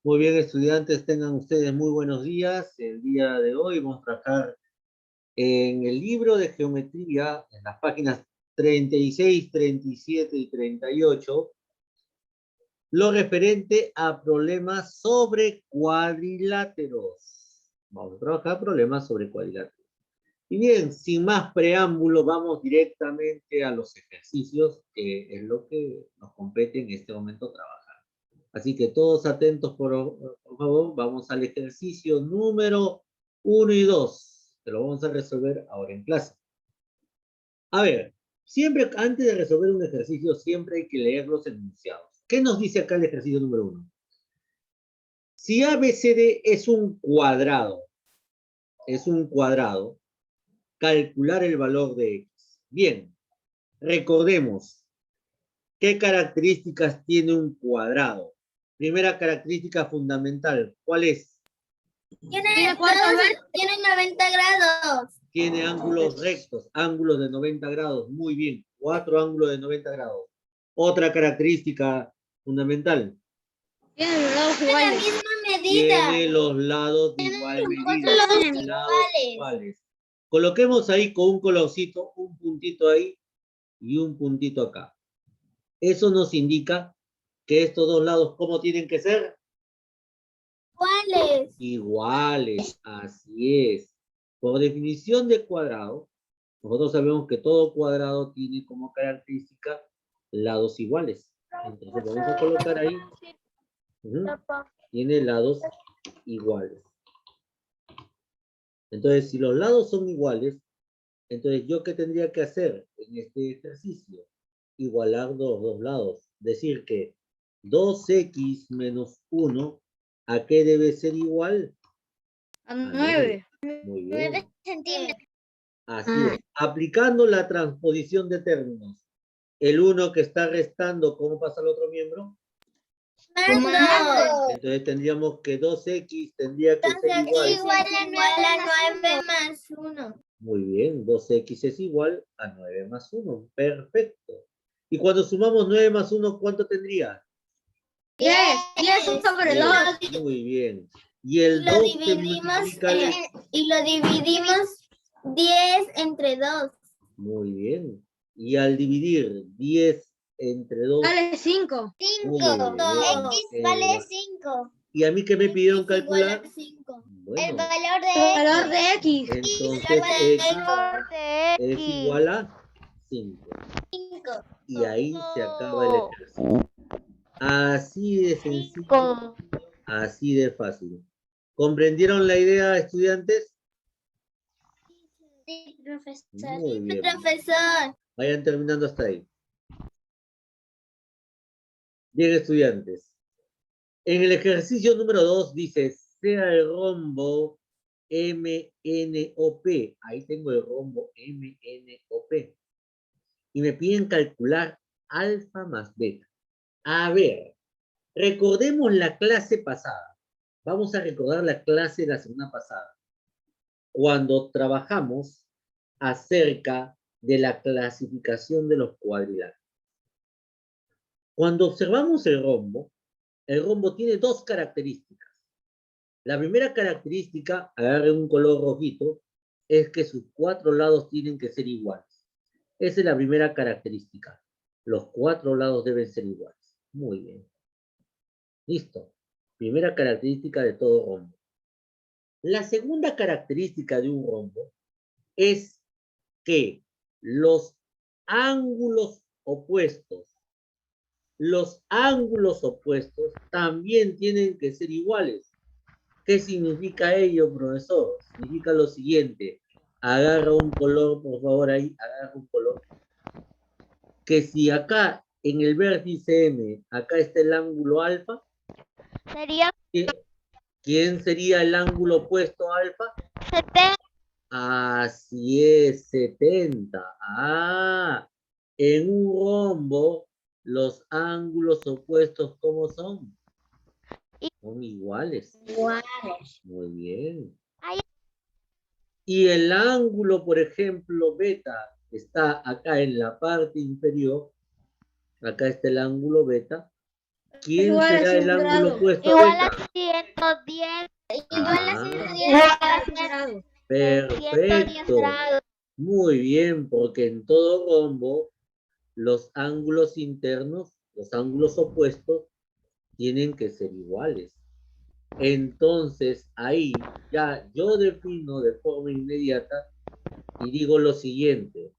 Muy bien, estudiantes, tengan ustedes muy buenos días. El día de hoy vamos a trabajar en el libro de geometría, en las páginas 36, 37 y 38, lo referente a problemas sobre cuadriláteros. Vamos a trabajar problemas sobre cuadriláteros. Y bien, sin más preámbulo, vamos directamente a los ejercicios, que es lo que nos compete en este momento trabajar. Así que todos atentos, por favor, vamos al ejercicio número 1 y 2, que lo vamos a resolver ahora en clase. A ver, siempre, antes de resolver un ejercicio, siempre hay que leer los enunciados. ¿Qué nos dice acá el ejercicio número 1? Si ABCD es un cuadrado, calcular el valor de X. Bien, recordemos, ¿qué características tiene un cuadrado? Primera característica fundamental, ¿cuál es? Tiene 90 grados. Tiene ángulos rectos, ángulos de 90 grados. Muy bien, 4 ángulos de 90 grados. Otra característica fundamental. Tiene los lados iguales. La misma medida. Tiene los lados de igual medida. Lados iguales. Coloquemos ahí con un colorcito, un puntito ahí y un puntito acá. Eso nos indica que estos dos lados, ¿cómo tienen que ser? Iguales. Iguales, así es. Por definición de cuadrado, nosotros sabemos que todo cuadrado tiene como característica lados iguales. Entonces vamos a colocar ahí. Tiene lados iguales. Entonces, si los lados son iguales, entonces ¿yo qué tendría que hacer en este ejercicio? Igualar los dos lados. Decir que 2x menos 1, ¿a qué debe ser igual? A 9. Muy bien. 9 centímetros. Así es. Aplicando la transposición de términos. El 1 que está restando, ¿cómo pasa al otro miembro? Sumando. Entonces tendríamos que 2x tendría que ser igual a 9 más 1. Muy bien, 2x es igual a 9 más 1. Perfecto. Y cuando sumamos 9 más 1, ¿cuánto tendría? 10 sobre 2. Muy bien. Y el 2 se multiplica. Y lo dividimos 10 entre 2. Muy bien. Y al dividir 10 entre 2. Vale 5. 5. X vale 5. ¿Y a mí qué me pidieron calcular? 5. Bueno, El valor de X. Entonces X es igual a 5. Y ahí se acaba el ejercicio. Así de sencillo, así de fácil. ¿Comprendieron la idea, estudiantes? Sí, profesor. Muy bien. Profesor. Vayan terminando hasta ahí. Bien, estudiantes. En el ejercicio número 2 dice, sea el rombo MNOP. Ahí tengo el rombo MNOP. Y me piden calcular alfa más beta. A ver, recordemos la clase pasada. Vamos a recordar la clase de la semana pasada, cuando trabajamos acerca de la clasificación de los cuadriláteros. Cuando observamos el rombo tiene dos características. La primera característica, agarren un color rojito, es que sus 4 lados tienen que ser iguales. Esa es la primera característica. Los 4 lados deben ser iguales. Muy bien. Listo. Primera característica de todo rombo. La segunda característica de un rombo es que los ángulos opuestos también tienen que ser iguales. ¿Qué significa ello, profesor? Significa lo siguiente. Agarra un color, por favor, ahí, agarra un color. Que si acá, en el vértice M, acá está el ángulo alfa. Sería ¿Quién sería el ángulo opuesto a alfa? 70. Así es, 70. Ah, en un rombo, los ángulos opuestos, ¿cómo son? Son iguales. Muy bien. Y el ángulo, por ejemplo, beta, está acá en la parte inferior. Acá está el ángulo beta. ¿Quién Igual a será el 100 ángulo grados. opuesto a Igual beta? a 110. Igual a Ah, 110 Igual va a a 100 ser grados. 110 perfecto. grados. Muy bien, porque en todo rombo los ángulos internos, los ángulos opuestos, tienen que ser iguales. Entonces, ahí ya yo defino de forma inmediata y digo lo siguiente.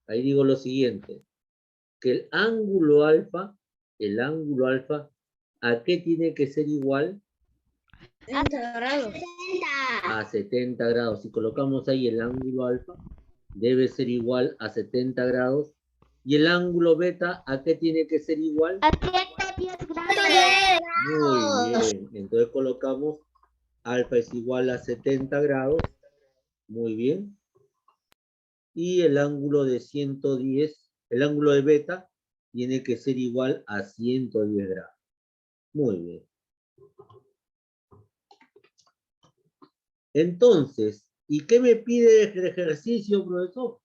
Ahí digo lo siguiente. Que el ángulo alfa, ¿a qué tiene que ser igual? 30 grados. A 70 grados. Si colocamos ahí el ángulo alfa, debe ser igual a 70 grados. ¿Y el ángulo beta a qué tiene que ser igual? A 110 grados. Muy bien. Entonces colocamos alfa es igual a 70 grados. Muy bien. Y el ángulo de 110, el ángulo de beta, tiene que ser igual a 110 grados. Muy bien. Entonces, ¿y qué me pide el ejercicio, profesor?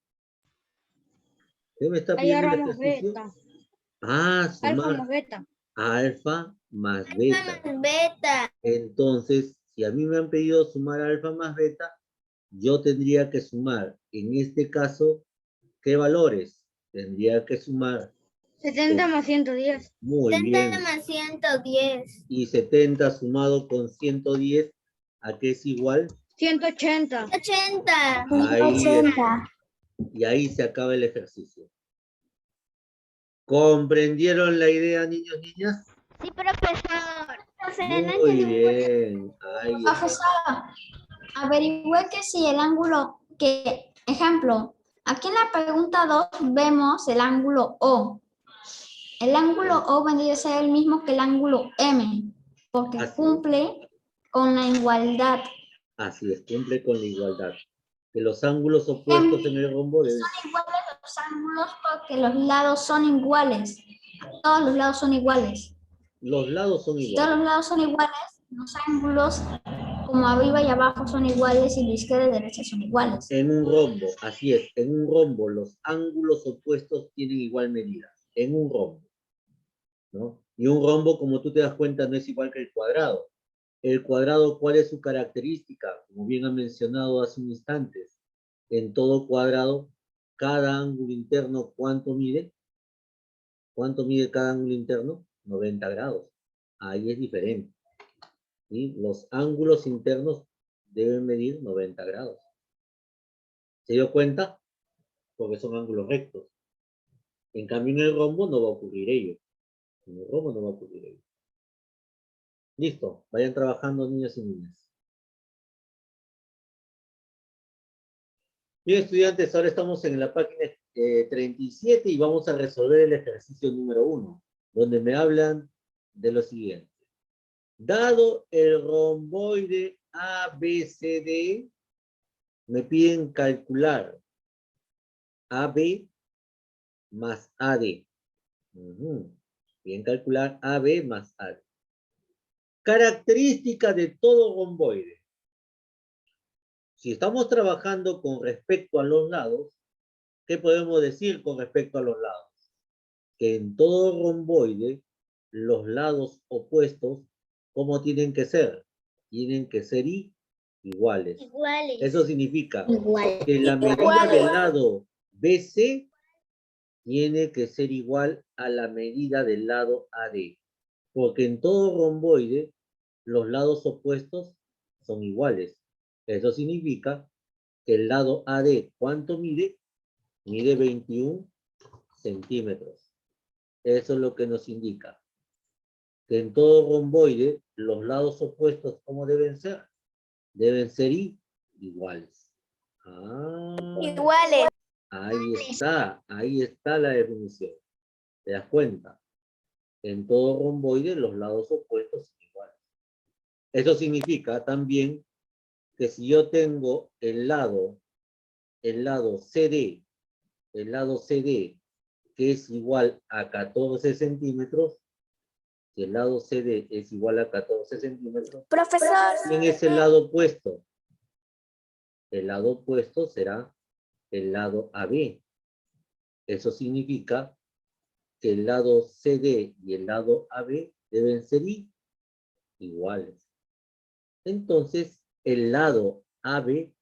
¿Qué me está Ahí pidiendo el agarramos ejercicio? beta. Ah, Alfa sumar más beta. alfa más beta. Beta. Entonces, si a mí me han pedido sumar alfa más beta, yo tendría que sumar, en este caso, ¿qué valores? Tendría que sumar 70 más 110. muy 70 bien. más 110. Y 70 sumado con 110, ¿a qué es igual? 180. 80. Ahí, y ahí se acaba el ejercicio. ¿Comprendieron la idea, niños, niñas? Sí, profesor. Muy bien. Ahí está. Profesor, averigüe que si el ángulo, que, ejemplo, aquí en la pregunta 2 vemos el ángulo O. El ángulo O vendría a ser el mismo que el ángulo M, porque Así es. cumple con la igualdad. Así es, cumple con la igualdad. Que los ángulos opuestos en el rombo deben... Son iguales los ángulos porque los lados son iguales. Todos los lados son iguales. Los lados son Si todos iguales. los lados son iguales, los ángulos como arriba y abajo son iguales y de izquierda y derecha son iguales. En un rombo, así es, en un rombo los ángulos opuestos tienen igual medida. En un rombo, ¿no? Y un rombo, como tú te das cuenta, no es igual que el cuadrado. El cuadrado, ¿cuál es su característica? Como bien ha mencionado hace un instante, en todo cuadrado, cada ángulo interno, ¿cuánto mide? ¿Cuánto mide cada ángulo interno? 90 grados. Ahí es diferente. ¿Sí? Los ángulos internos deben medir 90 grados. ¿Se dio cuenta? Porque son ángulos rectos. En cambio, en el rombo no va a ocurrir ello. En el rombo no va a ocurrir ello. Listo. Vayan trabajando, niños y niñas. Bien, estudiantes, ahora estamos en la página 37 y vamos a resolver el ejercicio número 1, donde me hablan de lo siguiente. Dado el romboide ABCD, me piden calcular AB más AD. Bien, calcular AB más AD. Característica de todo romboide. Si estamos trabajando con respecto a los lados, ¿qué podemos decir con respecto a los lados? Que en todo romboide, los lados opuestos, ¿cómo tienen que ser? Tienen que ser iguales. Iguales. Eso significa que la medida del lado BC tiene que ser igual a la medida del lado AD. Porque en todo romboide, los lados opuestos son iguales. Eso significa que el lado AD, ¿cuánto mide? Mide 21 centímetros. Eso es lo que nos indica. Que en todo romboide, los lados opuestos, ¿cómo deben ser? Deben ser iguales. Iguales. Ahí está la definición. ¿Te das cuenta? En todo romboide, los lados opuestos son iguales. Eso significa también que si yo tengo el lado CD, que es igual a 14 centímetros, si el lado CD es igual a 14 centímetros, Profesor. ¿quién es el lado opuesto? El lado opuesto será el lado AB. Eso significa que el lado CD y el lado AB deben ser iguales. Entonces, el lado AB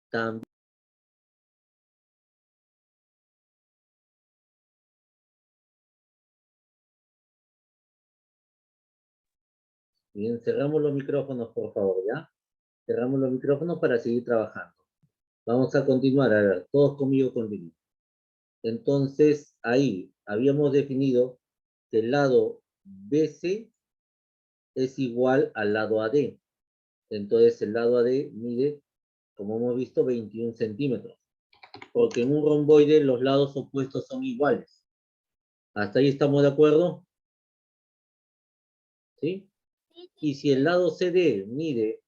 también. Bien, cerramos los micrófonos, por favor, ¿ya? Cerramos los micrófonos para seguir trabajando. Vamos a continuar, a ver, todos conmigo continúen. Entonces, ahí habíamos definido que el lado BC es igual al lado AD. Entonces, el lado AD mide, como hemos visto, 21 centímetros. Porque en un romboide los lados opuestos son iguales. ¿Hasta ahí estamos de acuerdo? ¿Sí? Y si el lado CD mide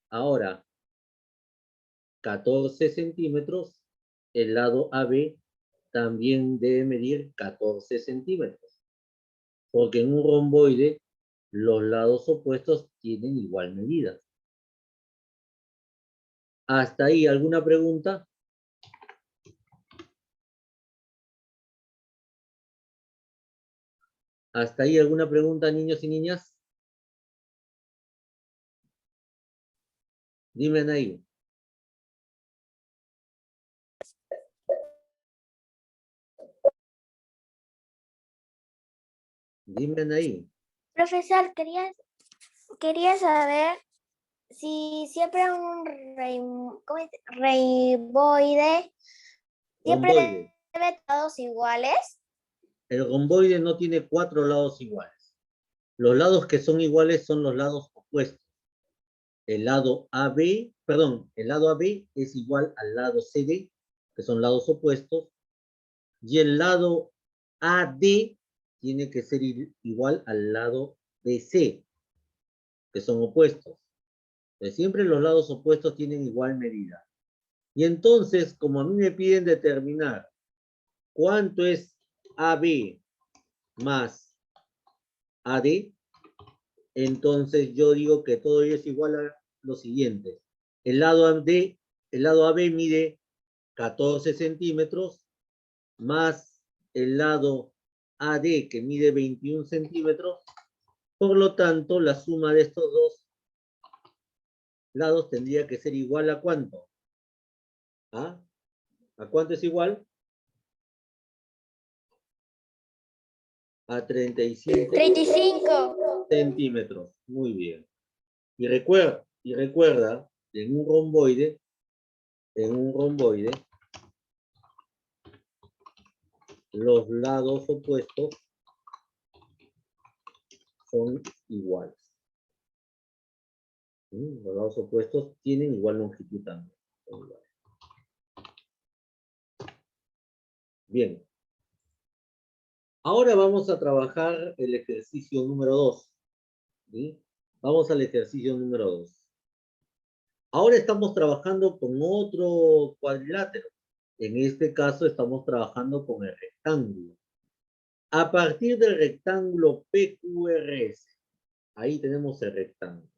ahora 14 centímetros, el lado AB también debe medir 14 centímetros. Porque en un romboide los lados opuestos tienen igual medida. ¿Hasta ahí alguna pregunta? ¿Hasta ahí alguna pregunta, niños y niñas? Dime ahí. Dime ahí. Profesor, quería saber si siempre un reiboide siempre Romboide. debe todos iguales. El romboide no tiene 4 lados iguales. Los lados que son iguales son los lados opuestos. El lado AB, perdón, el lado AB es igual al lado CD, que son lados opuestos, y el lado AD tiene que ser igual al lado BC, que son opuestos. Entonces, siempre los lados opuestos tienen igual medida. Y entonces, como a mí me piden determinar cuánto es AB más AD, entonces yo digo que todo ello es igual a lo siguiente. El lado AB mide 14 centímetros más el lado AD que mide 21 centímetros. Por lo tanto, la suma de estos dos lados tendría que ser igual a ¿cuánto? ¿Ah? ¿A cuánto es igual? A 35 centímetros. Muy bien. Y recuerda, en un romboide, los lados opuestos son iguales. Los lados opuestos tienen igual longitud también. Bien. Ahora vamos a trabajar el ejercicio número 2. ¿Sí? Vamos al ejercicio número 2. Ahora estamos trabajando con otro cuadrilátero. En este caso estamos trabajando con el rectángulo. A partir del rectángulo PQRS, ahí tenemos el rectángulo.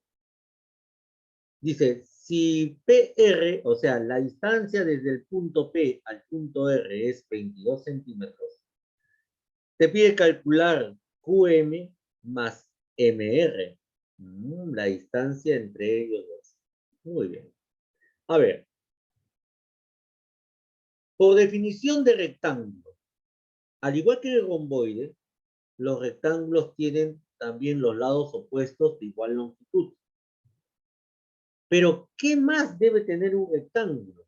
Dice, si PR, o sea, la distancia desde el punto P al punto R es 22 centímetros, te pide calcular QM más MR, la distancia entre ellos dos. Muy bien. A ver, por definición de rectángulo, al igual que el romboide, los rectángulos tienen también los lados opuestos de igual longitud. Pero, ¿qué más debe tener un rectángulo?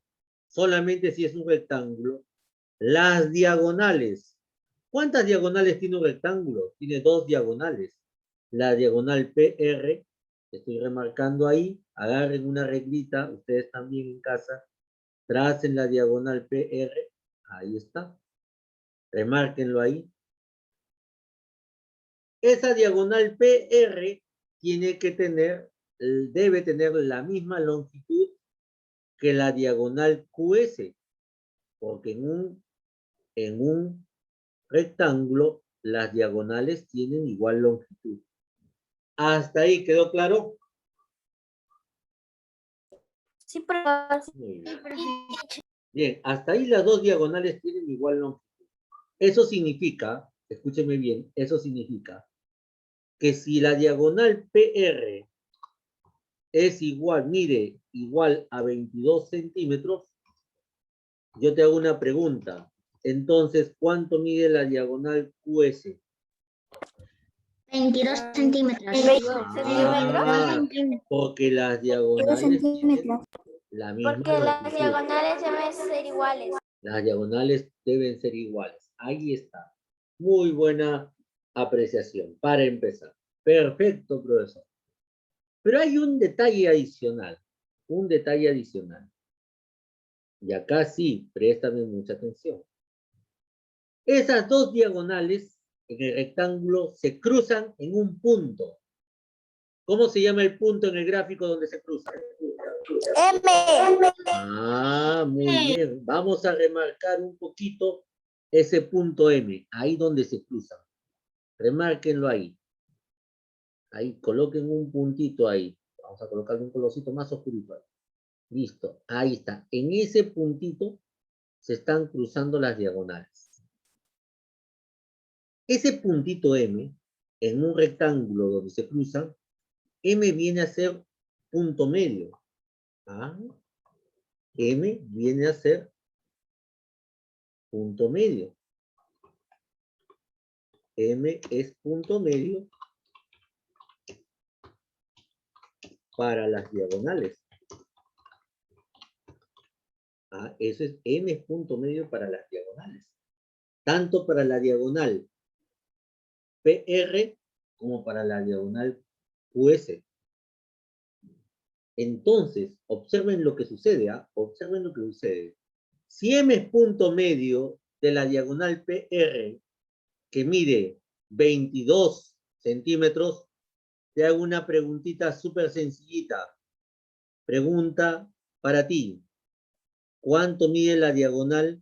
Solamente si es un rectángulo, las diagonales. ¿Cuántas diagonales tiene un rectángulo? Tiene 2 diagonales. La diagonal PR, estoy remarcando ahí, agarren una reglita, ustedes también en casa, tracen la diagonal PR, ahí está, remárquenlo ahí. Esa diagonal PR tiene que tener, debe tener la misma longitud que la diagonal QS, porque en un rectángulo las diagonales tienen igual longitud. ¿Hasta ahí quedó claro? Sí, profesor. Muy bien. Bien, hasta ahí las dos diagonales tienen igual longitud. Eso significa escúcheme bien, eso significa que si la diagonal PR es igual, mire, igual a 22 centímetros, yo te hago una pregunta. Entonces, ¿cuánto mide la diagonal QS? 22 centímetros. Porque las diagonales tienen la misma Porque las longitud. diagonales deben ser iguales. Las diagonales deben ser iguales. Ahí está. Muy buena apreciación para empezar. Perfecto, profesor. Pero hay un detalle adicional. Un detalle adicional. Y acá sí, préstame mucha atención. Esas dos diagonales en el rectángulo se cruzan en un punto. ¿Cómo se llama el punto en el gráfico donde se cruzan? M. Ah, muy bien. Vamos a remarcar un poquito ese punto M, ahí donde se cruzan. Remárquenlo ahí. Ahí, coloquen un puntito ahí. Vamos a colocar un colorcito más oscurito ahí. Listo, ahí está. En ese puntito se están cruzando las diagonales. Ese puntito M, en un rectángulo donde se cruzan, M viene a ser punto medio. ¿Ah? M viene a ser punto medio. M es punto medio para las diagonales. Ah, eso es M es punto medio para las diagonales. Tanto para la diagonal PR como para la diagonal QS. Entonces, observen lo que sucede, ¿ah? Observen lo que sucede. Si M es punto medio de la diagonal PR, que mide 22 centímetros, te hago una preguntita súper sencillita. Pregunta para ti. ¿Cuánto mide la diagonal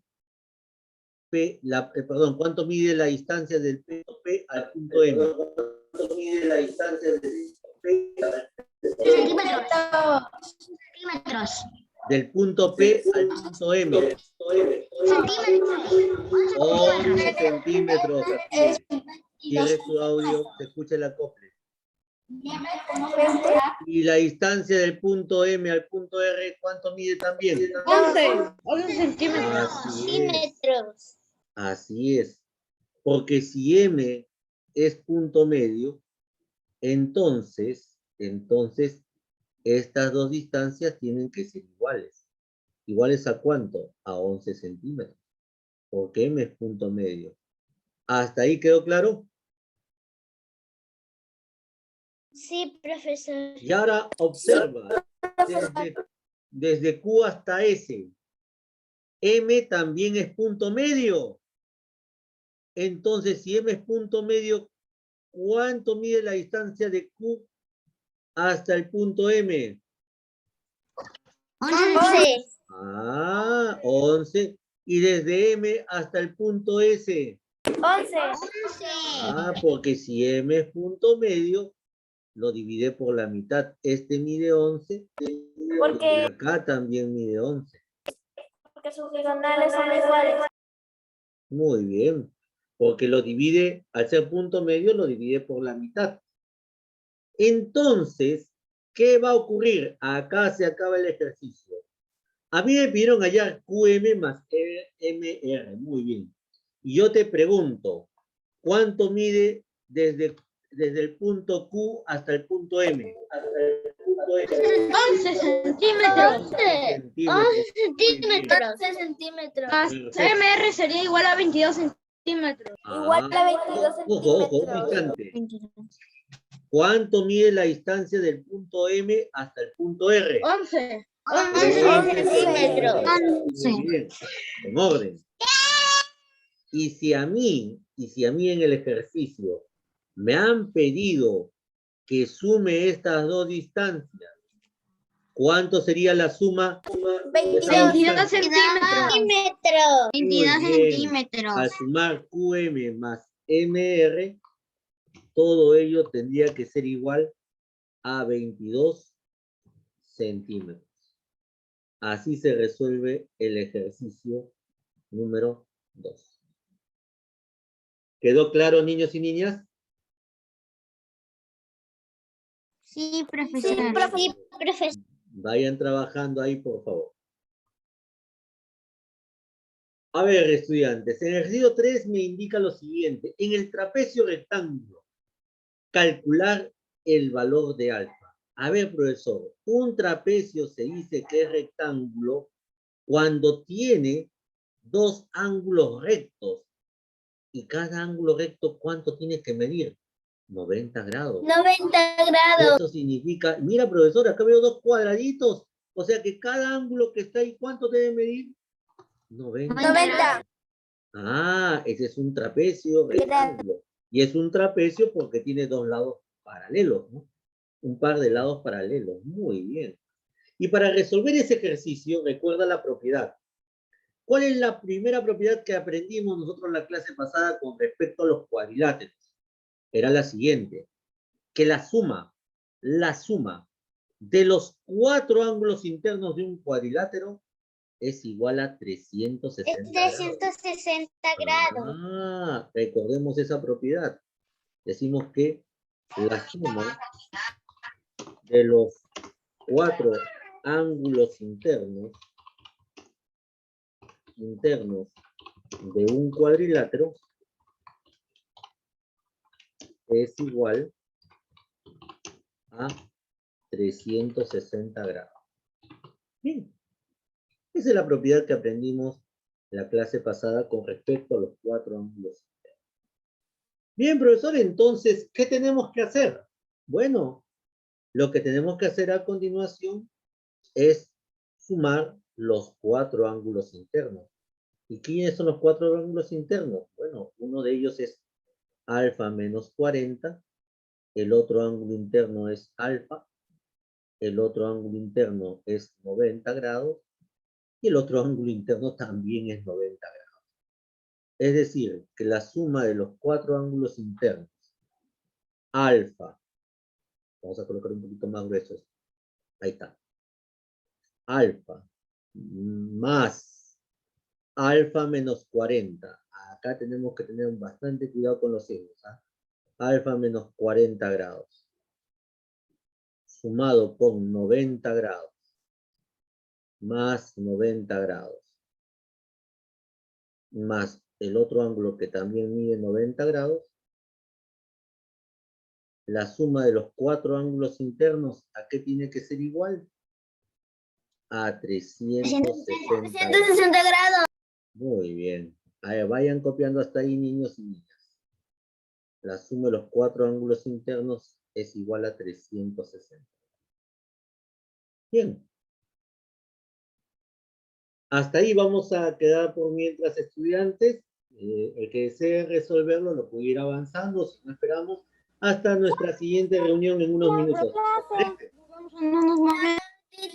P, perdón, cuánto mide la distancia del punto P al punto M? ¿Cuánto mide la distancia del punto P al Centímetros. del punto P al punto M? Centímetros. 11 centímetros. Cierre su audio, se escucha el acople. Y la distancia del punto M al punto R, ¿cuánto mide también? 11 centímetros. Así es. Porque si M es punto medio, entonces estas dos distancias tienen que ser iguales. ¿Iguales a cuánto? A 11 centímetros. Porque M es punto medio. ¿Hasta ahí quedó claro? Sí, profesor. Y ahora observa, desde Q hasta S, M también es punto medio. Entonces, si M es punto medio, ¿cuánto mide la distancia de Q hasta el punto M? 11. Ah, 11. Y desde M hasta el punto S. 11. Ah, porque si M es punto medio, lo divide por la mitad. Este mide 11. Y acá también mide 11. Porque sus diagonales son iguales. Muy bien. Porque lo divide, al ser punto medio, lo divide por la mitad. Entonces, ¿qué va a ocurrir? Acá se acaba el ejercicio. A mí me pidieron hallar QM más MR. Muy bien. Y yo te pregunto, ¿cuánto mide desde el punto Q hasta el punto M? 11 centímetros. 11 centímetros. Más MR sería igual a 22 centímetros. Igual a 22 Ojo, un instante. ¿Cuánto mide la distancia del punto M hasta el punto R? 11. 11 centímetros. Muy bien, en orden. Y si a mí en el ejercicio me han pedido que sume estas dos distancias, ¿cuánto sería la suma? 22 centímetros. 22 centímetros. Al sumar QM más MR, todo ello tendría que ser igual a 22 centímetros. Así se resuelve el ejercicio número 2. ¿Quedó claro, niños y niñas? Sí, profesor. Sí, profesor. Vayan trabajando ahí, por favor. A ver, estudiantes, en el ejercicio 3 me indica lo siguiente. En el trapecio rectángulo, calcular el valor de alfa. A ver, profesor, un trapecio se dice que es rectángulo cuando tiene dos ángulos rectos. ¿Y cada ángulo recto cuánto tiene que medir? 90 grados. 90 grados. Eso significa, mira, profesor, acá veo dos cuadraditos. O sea que cada ángulo que está ahí, ¿cuánto debe medir? 90. 90. Ah, ese es un trapecio rectángulo. Y es un trapecio porque tiene dos lados paralelos, ¿no? Un par de lados paralelos. Muy bien. Y para resolver ese ejercicio, recuerda la propiedad. ¿Cuál es la primera propiedad que aprendimos nosotros en la clase pasada con respecto a los cuadriláteros? Era la siguiente, que la suma de los 4 ángulos internos de un cuadrilátero es igual a 360 Es 360 grados. Ah, recordemos esa propiedad. Decimos que la suma de los 4 ángulos internos de un cuadrilátero es igual a 360 grados. Bien. Esa es la propiedad que aprendimos en la clase pasada con respecto a los 4 ángulos internos. Bien, profesor, entonces, ¿qué tenemos que hacer? Bueno, lo que tenemos que hacer a continuación es sumar los 4 ángulos internos. ¿Y quiénes son los 4 ángulos internos? Bueno, uno de ellos es alfa menos 40, el otro ángulo interno es alfa, el otro ángulo interno es 90 grados, y el otro ángulo interno también es 90 grados. Es decir, que la suma de los 4 ángulos internos, alfa, vamos a colocar un poquito más gruesos, ahí está, alfa más alfa menos 40, acá tenemos que tener bastante cuidado con los signos, ¿eh? Alfa menos 40 grados, sumado con 90 grados, más 90 grados, más el otro ángulo que también mide 90 grados, la suma de los 4 ángulos internos, ¿a qué tiene que ser igual? A 360 grados. Muy bien. A ver, vayan copiando hasta ahí, niños y niñas. La suma de los 4 ángulos internos es igual a 360. Bien. Hasta ahí vamos a quedar por mientras, estudiantes. El que desee resolverlo lo puede ir avanzando, si no esperamos, hasta nuestra siguiente reunión en unos minutos.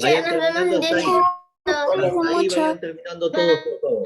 Vayan terminando hasta ahí. Hasta ahí vayan terminando todos, por favor.